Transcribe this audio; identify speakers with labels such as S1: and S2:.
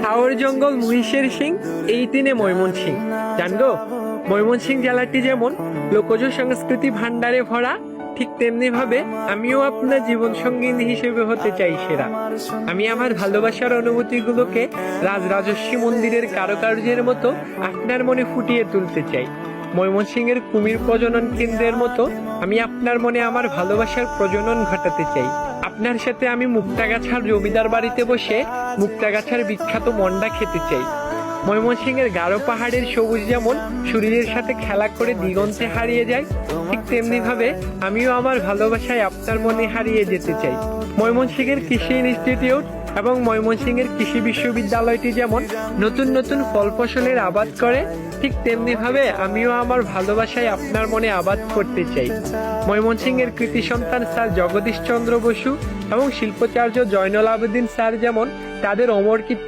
S1: হাওর জঙ্গল মহিষের সিং, এই তিনে ময়মনসিং। জানগো, ময়মনসিং জেলাটি যেমন লোকজ সংস্কৃতি ভান্ডারে ভরা, ঠিক তেমনি ভাবে আমিও আপনার জীবন সঙ্গিনী হিসেবে হতে চাই সেরা। আমি আমার ভালোবাসার অনুভূতিগুলোকে রাজরাজস্বী মন্দিরের কারুকার্যের মতো আপনার মনে ফুটিয়ে তুলতে চাই। ময়মনসিংহের কুমির প্রজনন কেন্দ্রের মতো আমি আপনার মনে আমার ভালোবাসার প্রজনন ঘটাতে চাই। আপনার সাথে আমি মুক্তাগাছার জমিদার বাড়িতে বসে মুক্তাগাছার বিখ্যাত মন্ডা খেতে চাই। ময়মনসিংহের গারো পাহাড়ের সবুজ যেমন শরীরের সাথে খেলা করে দিগন্তে হারিয়ে যায়, ঠিক তেমনি ভাবে আমিও আমার ভালোবাসায় আপনার মনে হারিয়ে যেতে চাই। ময়মনসিংহের কৃষি ইনস্টিটিউট এবং ময়মনসিংহের কৃষি বিশ্ববিদ্যালয়টি যেমন নতুন নতুন ফল ফসলের আবাদ করে, ঠিক তেমনি ভাবে আমিও আমার ভালোবাসায় আপনার মনে আবাদ করতে চাই। ময়মনসিংহের কৃতি সন্তান স্যার জগদীশ চন্দ্র বসু এবং শিল্পাচার্য জয়নুল আবেদিন স্যার যেমন তাদের অমর